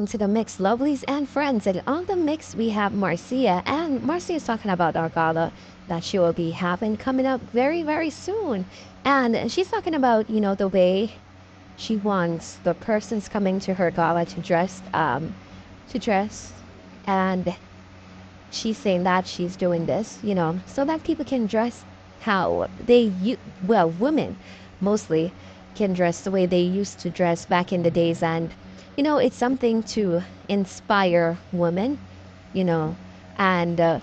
to the mix, lovelies and friends. And on the mix, we have Marcia. And Marcia is talking about our gala that she will be having coming up very, very soon. And she's talking about, the way she wants the persons coming to her gala to dress. And she's saying that she's doing this, so that people can dress how women mostly can dress the way they used to dress back in the days. And it's something to inspire women, and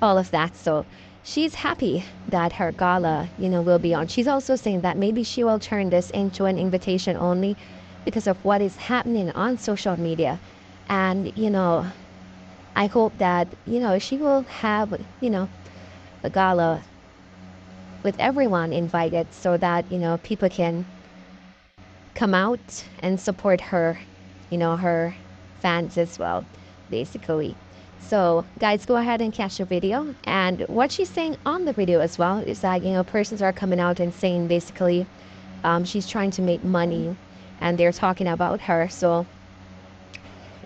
all of that. So she's happy that her gala, will be on. She's also saying that maybe she will turn this into an invitation only because of what is happening on social media. And, I hope that, she will have, a gala with everyone invited so that, people can come out and support her, her fans as well, basically. So guys, go ahead and catch the video. And what she's saying on the video as well is that, persons are coming out and saying basically she's trying to make money and they're talking about her. So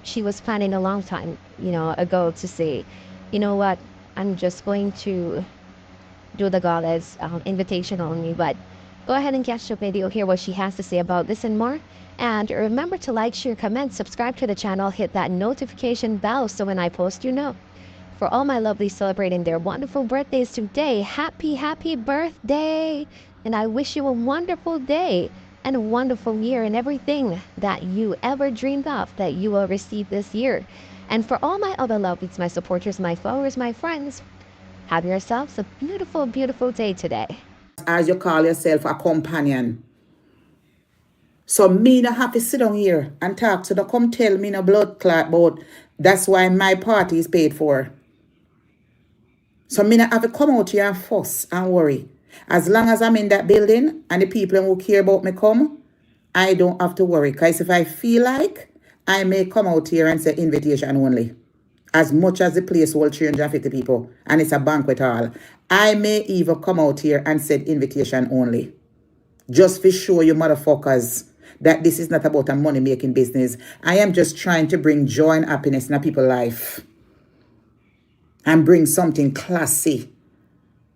she was planning a long time, ago to say, what, I'm just going to do the gala's invitation only. But go ahead and catch the video, hear what she has to say about this and more. And remember to like, share, comment, subscribe to the channel, hit that notification bell so when I post, For all my lovelies celebrating their wonderful birthdays today, happy birthday! And I wish you a wonderful day and a wonderful year and everything that you ever dreamed of that you will receive this year. And for all my other lovelies, my supporters, my followers, my friends, have yourselves a beautiful, beautiful day today. As you call yourself a companion. So me not have to sit down here and talk. So don't come tell me no blood clot about that's why my party is paid for. So me not have to come out here and fuss and worry. As long as I'm in that building and the people who care about me come, I don't have to worry. Because if I feel like, I may come out here and say invitation only. As much as the place holds 350 people and it's a banquet hall, I may even come out here and say invitation only. Just to show you motherfuckers that this is not about a money-making business. I am just trying to bring joy and happiness in people's life. And bring something classy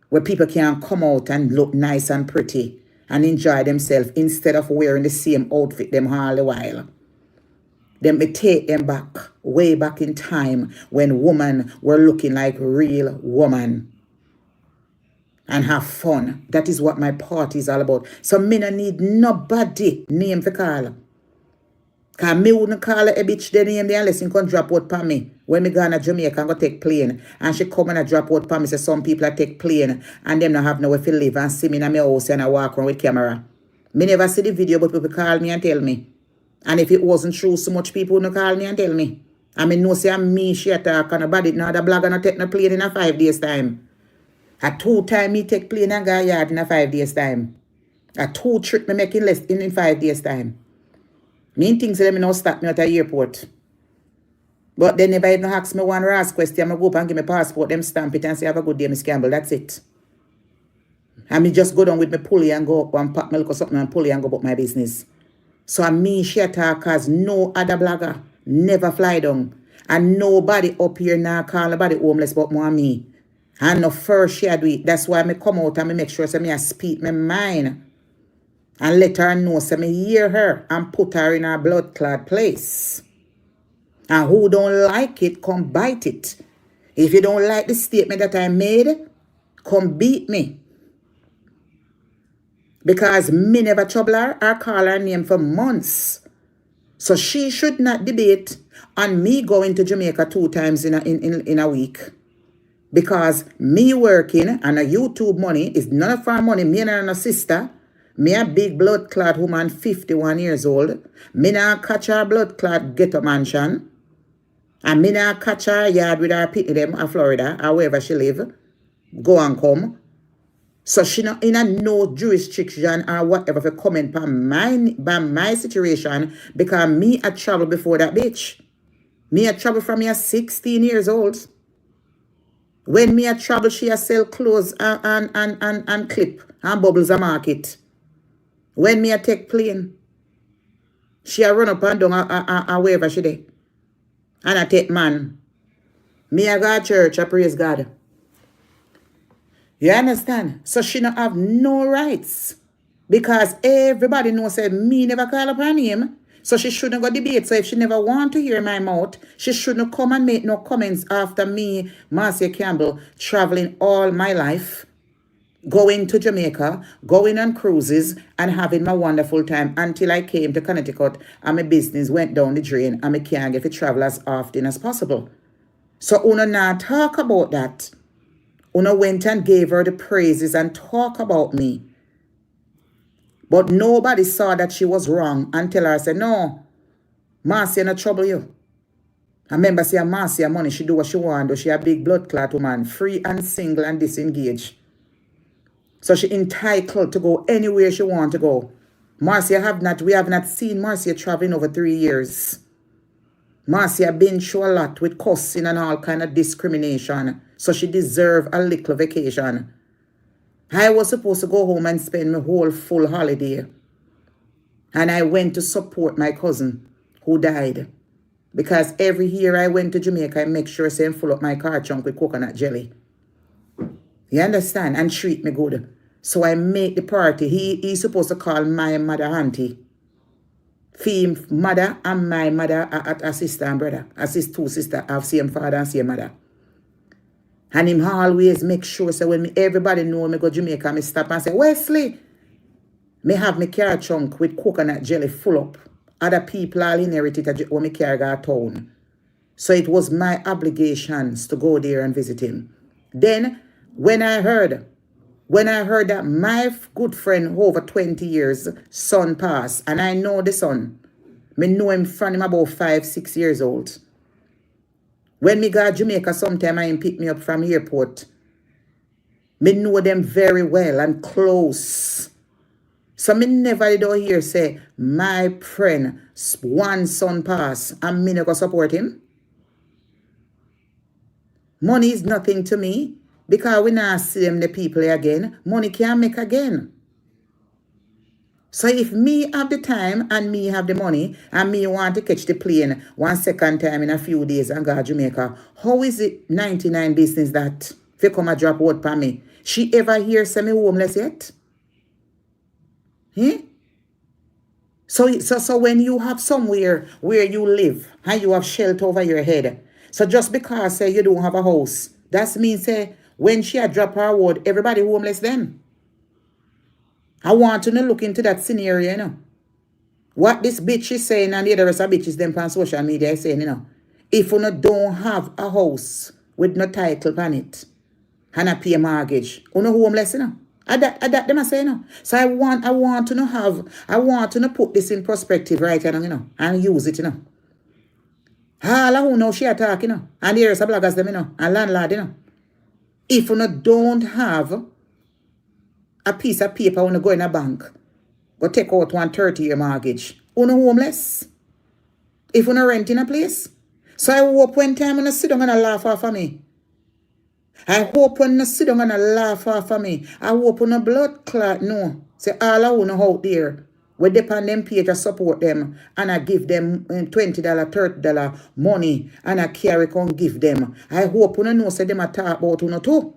where people can come out and look nice and pretty and enjoy themselves instead of wearing the same outfit them all the while. Then we take them back, way back in time when women were looking like real women. And have fun. That is what my party is all about. So me no need nobody name for call. Because me wouldn't call a bitch the name there unless you can drop out for me. When me go to Jamaica and go take plane. And she come and drop out for me. So some people take plane and them not have nowhere to live and see me in my house and I walk around with camera. Me never see the video but people call me and tell me. And if it wasn't true, so much people wouldn't call me and tell me. I mean, no say I'm me, she attack and nobody, no other blogger not take no plane in a 5 days time. A 2 time me take plane and go yard in a 5 days time. A 2 trip me making less in 5 days time. Me things let me now stop me at the airport. But then never even ask me one last question. I go up and give me passport, them stamp it and say have a good day, Miss Campbell. That's it. And me just go down with my pulley and go up and pack milk or something and pulley and go about my business. So I me she attack cause no other blogger never fly down. And nobody up here now call nobody homeless but more me. And no first she do it. That's why I come out and me make sure so me I speak my mind. And let her know so me hear her and put her in a blood clot place. And who don't like it, come bite it. If you don't like the statement that I made, come beat me. Because me never trouble her or call her name for months. So she should not debate on me going to Jamaica 2 times in a week. Because me working and a YouTube money is none of our money. Me and her sister. Me a big blood clot woman, 51 years old. Me na catch her blood clot ghetto mansion. And me na catch her yard with her pitney them in Florida or wherever she live. Go and come. So she not in a no jurisdiction or whatever for comment by my situation because me a travel before that bitch. Me a travel from me a 16 years old. When me a travel, she a sell clothes and clip and bubbles a market. When me a take plane. She a run up and down wherever she dey. And I take man. Me I go to church, I praise God. You understand? So she don't have no rights. Because everybody knows that me never call upon him. So she shouldn't go debate. So if she never want to hear my mouth, she shouldn't come and make no comments after me, Marcia Campbell, traveling all my life, going to Jamaica, going on cruises, and having my wonderful time until I came to Connecticut and my business went down the drain and I can't get to travel as often as possible. So Una not talk about that. Una went and gave her the praises and talk about me. But nobody saw that she was wrong until I said, no, Marcia no trouble you. I remember saying Marcia money, she do what she want, though she a big blood clot woman, free and single and disengaged. So she entitled to go anywhere she want to go. Marcia we have not seen Marcia traveling over 3 years. Marcia been through a lot with cussing and all kind of discrimination. So she deserve a little vacation. I was supposed to go home and spend my whole full holiday. And I went to support my cousin who died. Because every year I went to Jamaica, I make sure I full up my car trunk with coconut jelly. You understand? And treat me good. So I make the party. He's supposed to call my mother auntie. Fim mother and my mother are a sister and brother. As his two sisters have same father and same mother. And him always make sure, so when everybody know me go Jamaica, me stop and say, Wesley, me have my car trunk with coconut jelly full up. Other people all inherited it when me car go town. So it was my obligations to go there and visit him. Then, when I heard that my good friend over 20 years, son passed, and I know the son, me know him from him about 5-6 years old. When me go to Jamaica sometime, I pick me up from airport. Me know them very well and close. So me never do hear say, my friend, one son pass, and me not go support him. Money is nothing to me. Because we not see them the people again, money can't make again. So if me have the time and me have the money and me want to catch the plane one second time in a few days and go to Jamaica, how is it 99 business that if you come and drop out for me? She ever hear say me homeless yet? Eh? So when you have somewhere where you live and you have shelter over your head, so just because say you don't have a house, that means say when she had dropped her word, everybody homeless then. I want to look into that scenario, you know. What this bitch is saying and the other rest of bitches them on social media is saying, you know. If you don't have a house with no title on it and a pay mortgage, you know homeless, you know. That them I say, you know. So I want to put this in perspective right now, you know, and use it, you know. All who know she attack, you know, and the rest of bloggers them, you know, and landlord, you know. If you don't have a piece of paper when you go in a bank, go take out 130-year mortgage, you homeless. If you rent in a place. So I hope when time when you sit down and laugh off of me. I hope when you sit down and laugh off of me. I hope when a blood clot no. Say all I know out there. We depend them page to support them and I give them $20, $30 money and I carry on give them. I hope you know say them a talk about you too.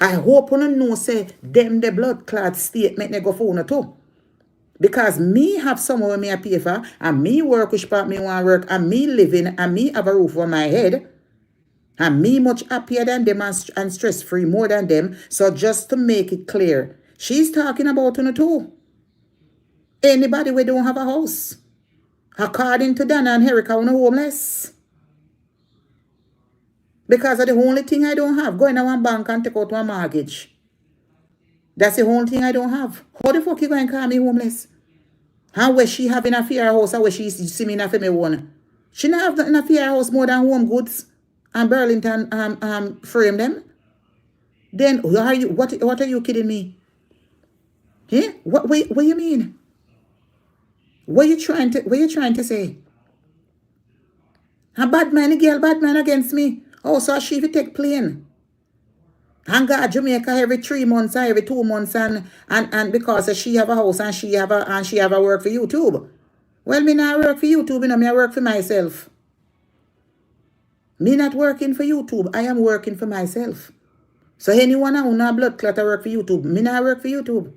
I hope you know say them the blood clot statement they go for you too. Because me have somewhere me a pay for and me work which part me want work and me living and me have a roof over my head. And me much happier than them and stress free more than them. So just to make it clear, she's talking about you too. Anybody we don't have a house. According to Dana and Erica, we're homeless. Because of the only thing I don't have, go in one bank and take out one mortgage. That's the only thing I don't have. How the fuck you going to call me homeless? And where she having a fair house and where she see me in a family one. She not have nothing a fair house more than Home Goods and Burlington frame them. Then who are you? What are you kidding me? Eh? What you mean? What you trying to say? A bad man against me. Oh, so she take plane. And go to Jamaica every 3 months or every 2 months and because she have a house and she have a work for YouTube. Well, me not work for YouTube, me I work for myself. Me not working for YouTube. I am working for myself. So anyone who not blood clot work for YouTube, me not work for YouTube.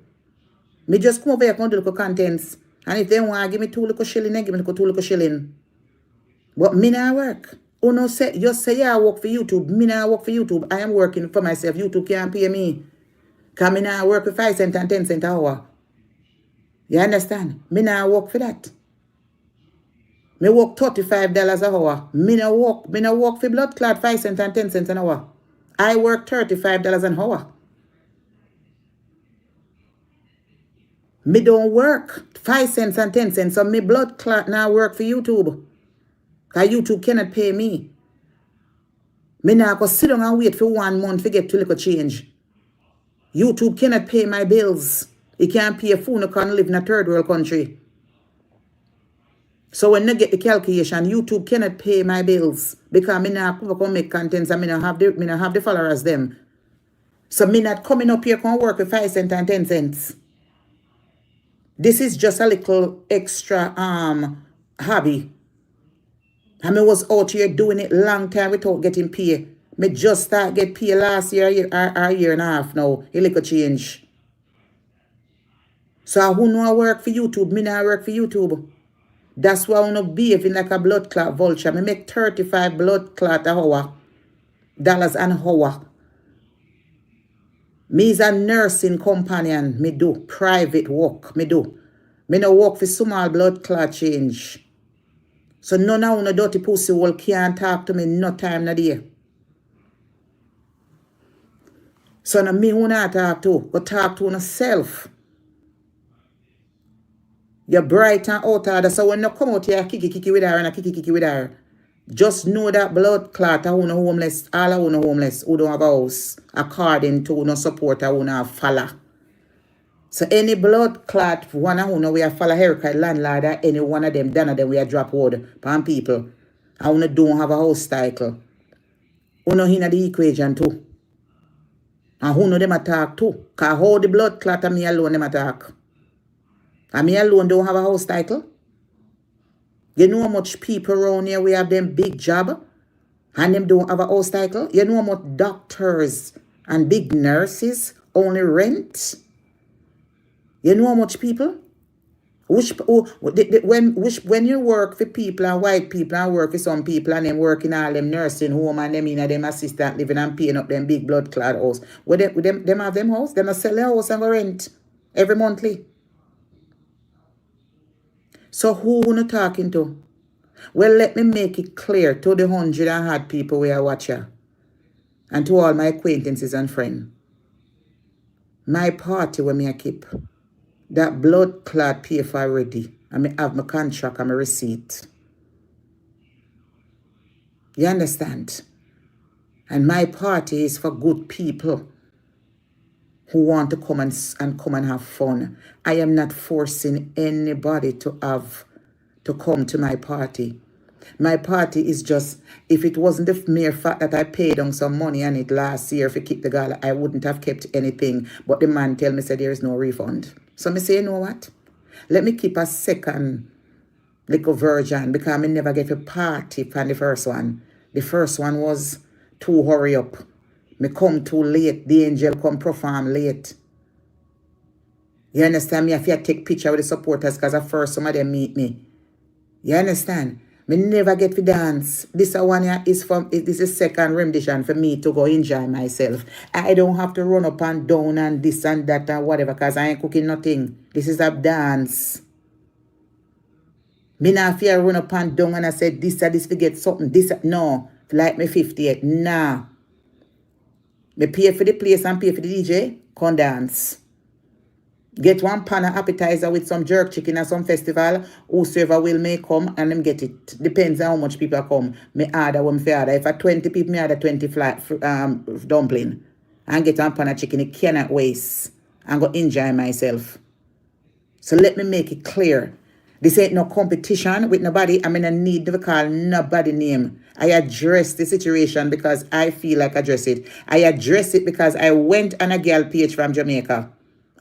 Me just come over here and do little contents. And if they want to give me 2 little shilling, they give me 2 little shilling. But me not work. Oh no, just say yeah, I work for YouTube. Me not work for YouTube. I am working for myself. YouTube can't pay me. Because me not work for 5 cents and 10 cents an hour. You understand? Me not work for that. Me work $35 an hour. Me no work for blood clot 5 cents and 10 cents an hour. I work $35 an hour. Me don't work 5 cents and 10 cents. So me blood clot now work for YouTube. Because YouTube cannot pay me. Me now go sit down and wait for 1 month to get to little change. YouTube cannot pay my bills. It can't pay a fool who can't live in a third world country. So when you get the calculation, YouTube cannot pay my bills because me not come make contents and me not have the followers them. So me not coming up here can work with 5 cents and 10 cents. This is just a little extra hobby. And me was out here doing it long time without getting paid. Me just start get paid last year, a year and a half now. A little change. So who know I work for YouTube? Me not work for YouTube. That's why I want to behave like a blood clot vulture. Me make 35 blood clot a hour. Dollars an hour. Me is a nursing companion. Me do private work. Me do. Me no work for small blood clot change. So none of you dirty pussy hole can't talk to me no time no day. So no me who not talk to. Go talk to yourself. You're bright and out order. So when you come out here, kiki with her and kiki with her. Just know that blood clot who no homeless, all who no homeless, who don't have a house, according to no support who no have follow. So any blood clot, one who no we have follow Erica landlord, any one of them, none of them we have drop word pan people. And who don't have a house title. Who no in the equation too. And who know them attack too. Cause how the blood clot and me alone them attack. And me alone don't have a house title. You know how much people around here we have them big job and them don't have a house title? You know how much doctors and big nurses only rent? You know how much people? When you work for people and white people and work for some people and them work in all them nursing home and them in them assistant living and paying up them big blood clot house. Them have them house? Them sell their house and go rent every monthly. So who you talking to? Well, let me make it clear to the 100 and hard people we are watching and to all my acquaintances and friends. My party when me I keep, that blood clot pay for already. And me have my contract and my receipt. You understand? And my party is for good people who want to come and have fun. I am not forcing anybody to come to my party. My party is just, if it wasn't the mere fact that I paid on some money on it last year to keep the gala, I wouldn't have kept anything. But the man tell me, said there is no refund. So me say, you know what? Let me keep a second little version because I never get a party from the first one. The first one was too hurry up. Me come too late. The angel come perform late. You understand me? If you take picture with the supporters because at first some of them meet me. You understand? Me never get to dance. This one here is this is second rendition for me to go enjoy myself. I don't have to run up and down and this and that and whatever because I ain't cooking nothing. This is a dance. Me not fear run up and down and I said this or this forget something. This no. Like me 58. Nah. Me pay for the place and pay for the DJ. Come dance. Get one pan of appetizer with some jerk chicken at some festival. Whosoever will may come and them get it. Depends on how much people come. Me order when me order. If I 20 people, me order 20 flat dumpling. And get one pan of chicken. It cannot waste. And go enjoy myself. So let me make it clear. This ain't no competition with nobody. I mean, I need to call nobody name. I address the situation because I feel like address it. I address it because I went on a girl page from Jamaica.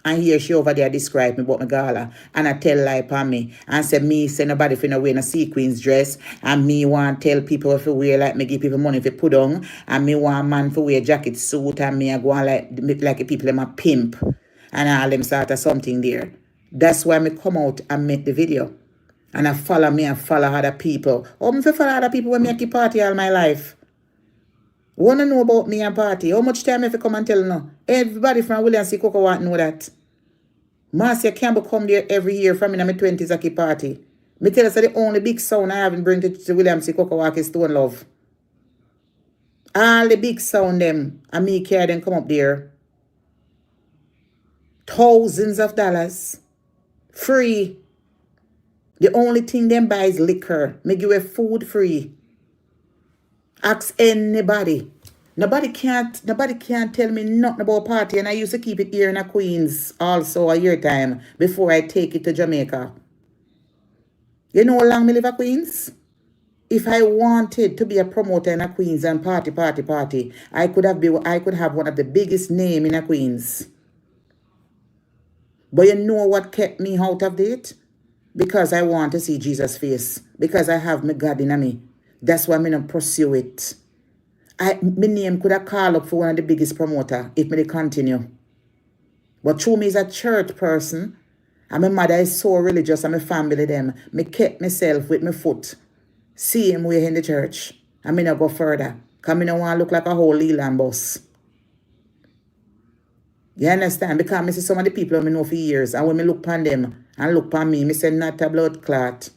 And here she over there describe me about my gala. And I tell lie upon me. And say me say nobody finna wear a sequins dress. And me want tell people if you wear like me give people money if you put on. And me want man for wear jacket suit. And me I go on like the people them a pimp. And all them sort of something there. That's why me come out and make the video. And I follow me and follow other people. How me follow other people when me keep party all my life? Wanna know about me and party? How much time if you come and tell no? Everybody from William C. Coco want to know that. Marcia Campbell come there every year from in my 20s at keep party. Me tell us that the only big sound I haven't bring to William C. Coco walk is Stone Love. All the big sound them and me carry them come up there. Thousands of dollars. Free. The only thing them buy is liquor. Me give a food free. Ask anybody. Nobody can't tell me nothing about party. And I used to keep it here in a Queens also a year time before I take it to Jamaica. You know how long me live at Queens? If I wanted to be a promoter in a Queens and party, I could have one of the biggest name in a Queens. But you know what kept me out of it? Because I want to see Jesus' face. Because I have my God in me. That's why I'm going to pursue it. My name could have called up for one of the biggest promoter if me continue. But through me as a church person, and my mother is so religious and my family them, me kept myself with my foot. Same way in the church. And me not go further. Because I don't want to look like a whole Leland bus. You understand? Because I see some of the people I know for years. And when I look upon them and look upon me, I say not a blood clot.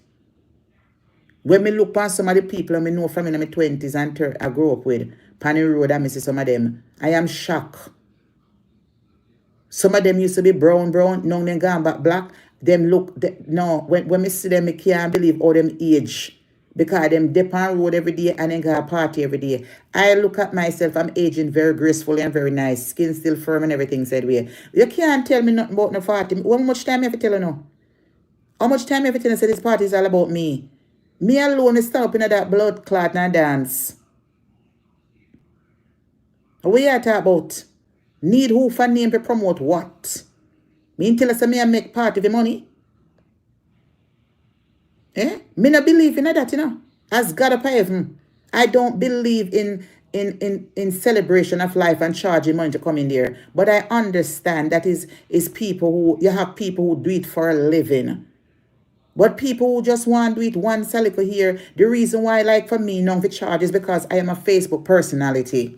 When I look upon some of the people I know from in my 20s and 30s I grew up with, Panny Road, I see some of them, I am shocked. Some of them used to be brown, now they gone back black. Them look, no, when I see them, I can't believe all them age. Because them dip on road every day and then go a party every day. I look at myself, I'm aging very gracefully and very nice. Skin still firm and everything said way. You can't tell me nothing about no party. How much time you have to tell you now? How much time you have to tell you say this party is all about me? Me alone is stand up in that blood clot and dance. What you talk about? Need who for name to promote what? Me tell us me I make party for money? Me not believe in that, you know. As God up heaven. I don't believe in celebration of life and charging money to come in there. But I understand that is people who, you have people who do it for a living. But people who just want to do it once a little here, the reason why, like for me, now for charge is because I am a Facebook personality.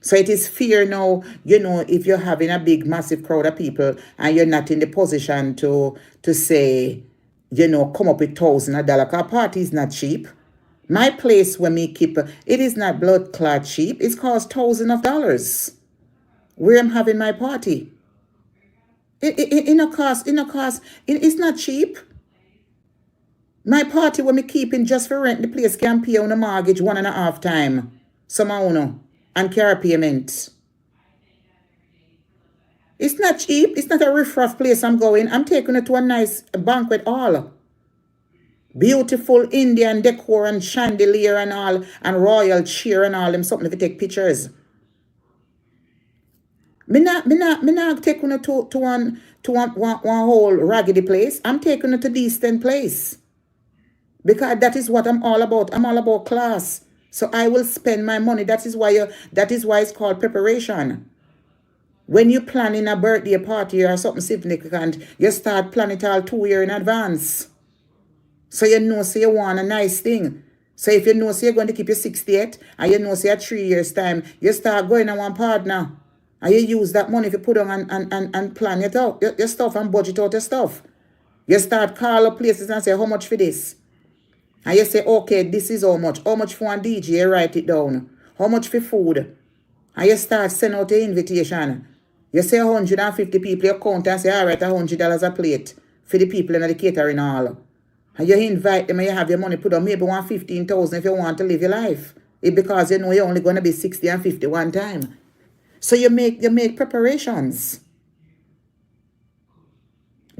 So it is fear now, you know, if you're having a big, massive crowd of people and you're not in the position to say, you know, come up with $1,000. Because party is not cheap. My place where me keep, it is not blood clot cheap. It costs $1,000s. Where I'm having my party. It's not cheap. My party when me keeping just for rent the place can pay on a mortgage 1.5 times. Some owner and car payment. It's not cheap. It's not a riff-raff place I'm going. I'm taking it to a nice banquet hall. Beautiful Indian decor and chandelier and all and royal chair and all them something to take pictures. Me not taking it to one whole raggedy place. I'm taking it to decent place. Because that is what I'm all about. I'm all about class. So I will spend my money. That is why it's called preparation. When you planning a birthday party or something significant, you start planning it all 2 years in advance. So you know, say you want a nice thing. So if you know, say you're going to keep your 68, and you know, say 3 years time, you start going on one partner. And you use that money to put on and plan it out, your stuff and budget out your stuff. You start call up places and say, how much for this? And you say, okay, this is how much. How much for one DJ? You write it down. How much for food? And you start sending out the invitation. You say 150 people, you count and say, all right, $100 a plate for the people in the catering hall. And you invite them and you have your money put on maybe 15,000 if you want to live your life. It's because you know you're only going to be 60 and 50 one time. So you make preparations.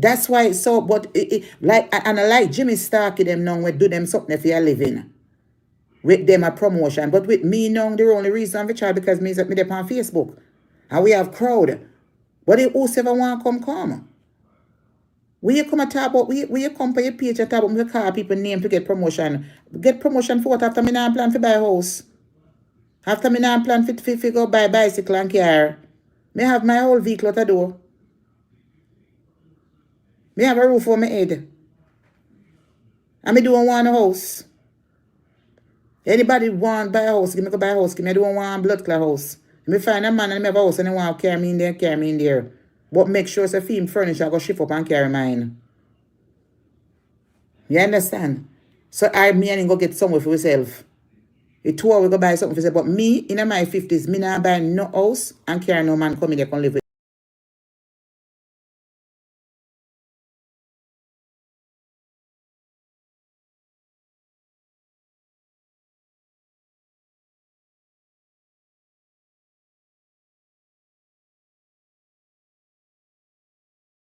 That's why it's so, but and I like Jimmy Starkey them now, we do them something for a living. With them a promotion. But with me now, the only reason I try because me up on Facebook. And we have crowd. But if whosoever want come. When you come and talk about, when you come for your page and talk about me call people name to get promotion. Get promotion for what after me not plan to buy a house. After me not plan to go buy bicycle and car. Me have my whole vehicle out the door. Me have a roof over my head. And me don't want a house. Anybody want buy a house, give me go buy a house. Give me don't want a blood clot house. Me find a man and me have a house and they want to carry me in there. But make sure it's a theme furniture, I go shift up and carry mine. You understand? So me and him go get somewhere for myself. The two we go buy something for myself. But me, in my 50s, me not buy no house and carry no man come in there and live with